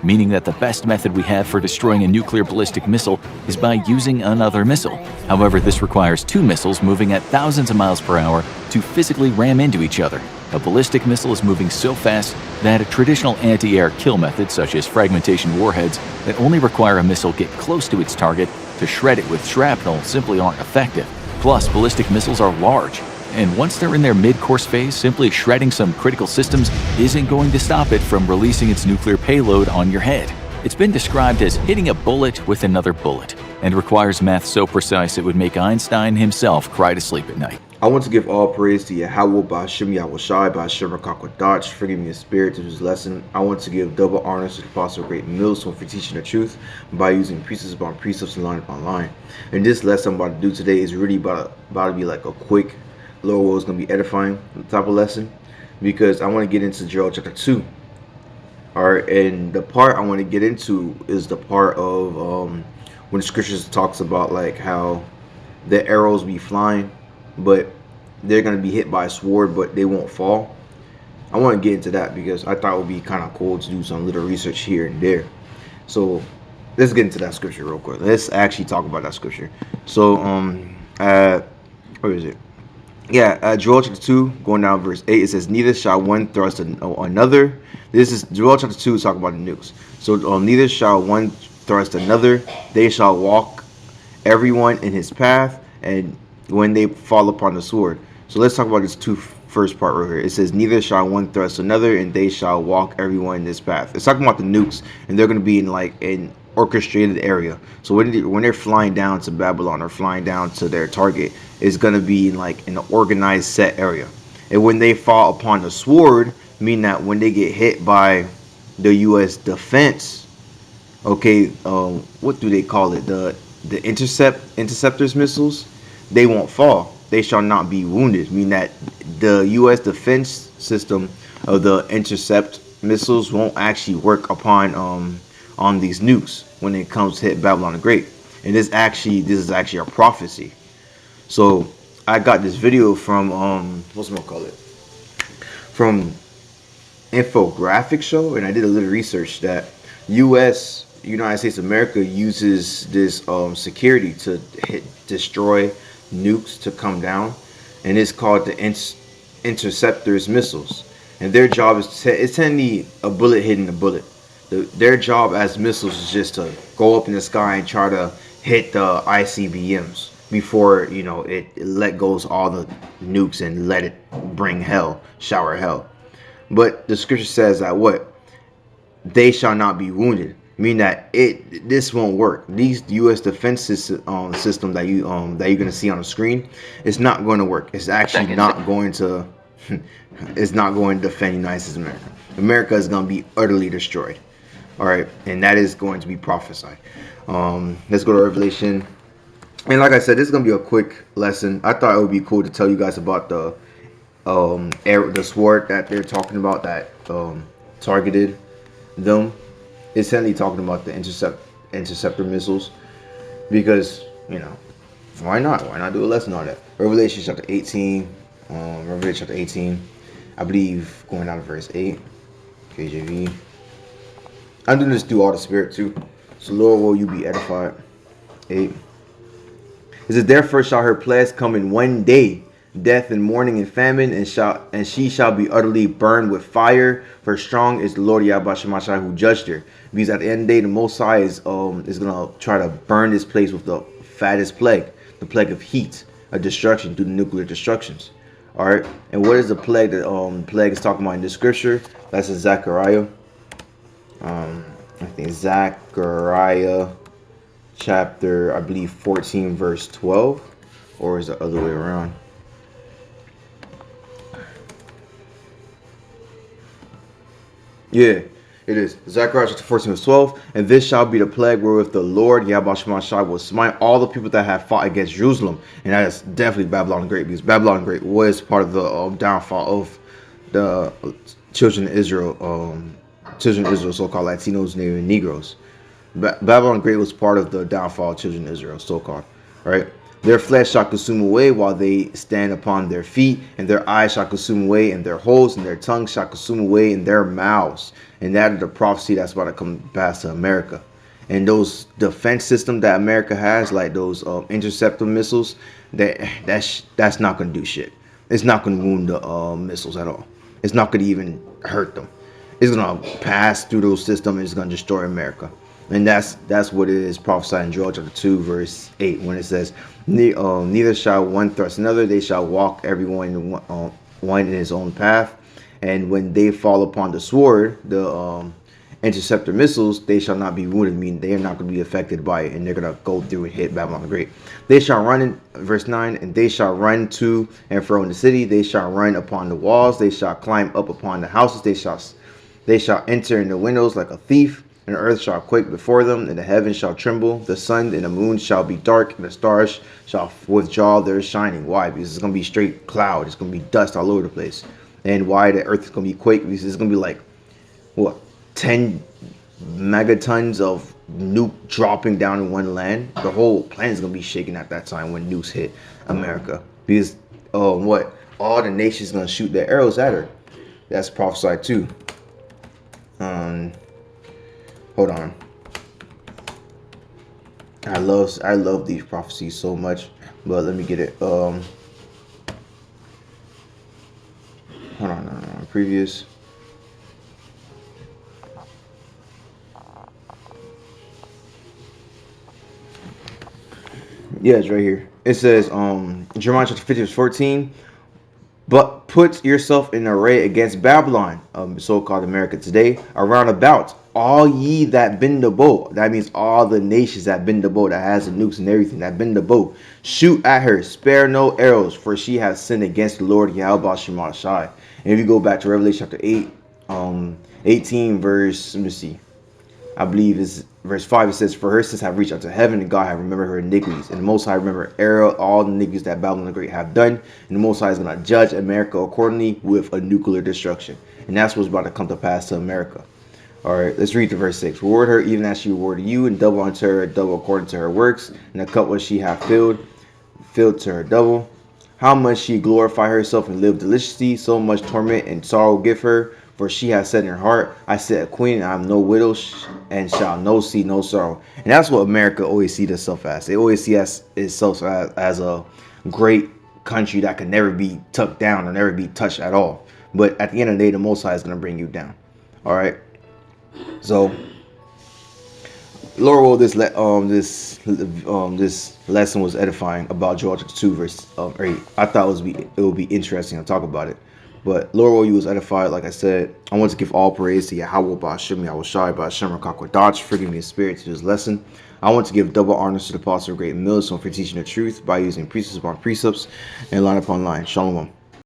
meaning that the best method we have for destroying a nuclear ballistic missile is by using another missile. However, this requires two missiles moving at thousands of miles per hour to physically ram into each other. A ballistic missile is moving so fast that a traditional anti-air kill method, such as fragmentation warheads that only require a missile get close to its target to shred it with shrapnel, simply aren't effective. Plus, ballistic missiles are large, and once they're in their mid-course phase, simply shredding some critical systems isn't going to stop it from releasing its nuclear payload on your head. It's been described as hitting a bullet with another bullet, and requires math so precise it would make Einstein himself cry to sleep at night. I want to give all praise to YAHAWAH, BAHASHAM, YAHAWASHI, BAHASHAM, QADASH for giving me a spirit to this lesson. I want to give double honors to the Apostle GREATMILLSTONE for teaching the truth by using precepts upon precepts and line upon line. And this lesson I'm about to do today is really about to be like a quick, Lord is going to be edifying type of lesson, because I want to get into Joel chapter 2. Alright, and the part I want to get into is the part of when the scriptures talks about like how the arrows be flying, but they're going to be hit by a sword, but they won't fall. I want to get into that because I thought it would be kind of cool to do some little research here and there. So let's get into that scripture real quick. Let's actually talk about that scripture. So where is it? Yeah, Joel chapter 2, going down verse 8, it says, neither shall one thrust another. This is Joel chapter 2 talking about the nukes. So neither shall one thrust another. They shall walk everyone in his path, and when they fall upon the sword. So let's talk about this first part right here. It says, neither shall one thrust another, and they shall walk everyone in this path. It's talking about the nukes, and they're going to be in like an orchestrated area. So when they're flying down to Babylon or flying down to their target, it's going to be in like an organized set area. And when they fall upon the sword, mean that when they get hit by the U.S. defense, okay, what do they call it? The interceptors missiles, they won't fall. They shall not be wounded. Mean that the U.S. defense system of the intercept missiles won't actually work upon on these nukes when it comes to hit Babylon the Great. And this is actually a prophecy. So I got this video from what's it call it? From infographic show, and I did a little research that United States of America uses this security to destroy nukes to come down, and it's called the interceptors missiles. And their job is it's sending a bullet hitting a bullet. Their job as missiles is just to go up in the sky and try to hit the ICBMs before, you know, it let goes all the nukes and let it bring hell, shower hell. But the scripture says that what? They shall not be wounded. Mean that this won't work. These U.S. defense system that you're gonna see on the screen, it's not going to work. It's actually not going to. It's not going to defend the United States of America. America is going to be utterly destroyed. All right, and that is going to be prophesied. Let's go to Revelation. And like I said, this is going to be a quick lesson. I thought it would be cool to tell you guys about the sword that they're talking about that targeted them. It's certainly talking about the interceptor missiles, because, you know, why not? Why not do a lesson on that? Revelation chapter 18. Revelation chapter 18. I believe going down to verse 8. KJV. I'm doing this through all the spirit too. So Lord, will you be edified? 8. It says, therefore shall her plagues come in one day, death and mourning and famine, and she shall be utterly burned with fire. For strong is the Lord YAHAWASHI who judged her. Because at the end of the day, the Most High is gonna try to burn this place with the fattest plague, the plague of heat, a destruction through the nuclear destructions. All right, and what is the plague that plague is talking about in this scripture? That's in Zechariah. I think Zechariah chapter, I believe 14 verse 12, or is it the other way around? Yeah, it is. Zechariah chapter 14 verse 12. And this shall be the plague wherewith the Lord YAHAWASHI will smite all the people that have fought against Jerusalem. And that is definitely Babylon the Great, because Babylon the Great was part of the downfall of the children of Israel, so-called Latinos, Native, and Negroes. Babylon the Great was part of the downfall of children of Israel, so-called, right? Their flesh shall consume away while they stand upon their feet, and their eyes shall consume away in their holes, and their tongue shall consume away in their mouths. And that is the prophecy that's about to come past to America. And those defense systems that America has, like those interceptor missiles, that's not going to do shit. It's not going to wound the missiles at all. It's not going to even hurt them. It's going to pass through those systems and it's going to destroy America. And that's what it is prophesied in Joel chapter 2 verse 8 when it says, neither shall one thrust another, they shall walk everyone one in his own path. And when they fall upon the sword, the interceptor missiles, they shall not be wounded, meaning they are not going to be affected by it, and they're going to go through and hit Babylon the Great. They shall run in verse 9, and they shall run to and fro in the city, they shall run upon the walls, they shall climb up upon the houses, they shall enter in the windows like a thief, and the earth shall quake before them, and the heavens shall tremble, the sun and the moon shall be dark, and the stars shall withdraw their shining. Why? Because it's going to be straight cloud, it's going to be dust all over the place. And why the earth is going to be quake? Because it's going to be like, what, 10 megatons of nuke dropping down in one land. The whole planet is going to be shaking at that time when nukes hit America. Because, what? All the nations going to shoot their arrows at her. That's prophesied too. Hold on. I love these prophecies so much. But let me get it. Hold on. Previous. Yeah, it's right here. It says, Jeremiah chapter 50 verse 14, but put yourself in array against Babylon, so-called America today, around about all ye that bend the bow. That means all the nations that bend the bow, that has the nukes and everything, that bend the bow. Shoot at her, spare no arrows, for she has sinned against the Lord YAHAWASHI. And if you go back to Revelation chapter 8, 18 verse, let me see, I believe is verse 5, it says, for her sins have reached unto heaven, and God have remembered her iniquities. And the Most High remember all the iniquities that Babylon the Great have done. And the Most High is going to judge America accordingly with a nuclear destruction. And that's what's about to come to pass to America. All right, let's read to verse 6. Reward her even as she rewarded you, and double unto her, double according to her works. And the cup which she hath filled to her double. How much she glorify herself and live deliciously, so much torment and sorrow give her. For she has said in her heart, I sit a queen, and I am no widow, and shall no see no sorrow. And that's what America always sees itself as. They always see itself as a great country that can never be tucked down or never be touched at all. But at the end of the day, the Most High is going to bring you down. All right. So, Lord will this lesson was edifying about Joel chapter 2 verse 8. I thought it would be interesting to talk about it. But Lord, while you was edified, like I said, I want to give all praise to YAHAWAH, BAHASHAM, YAHAWASHI, BAHASHAM, QADASH for giving me a spirit to this lesson. I want to give double honors to the apostle of GREATMILLSTONE for teaching the truth by using precepts upon precepts and line upon line. Shalom.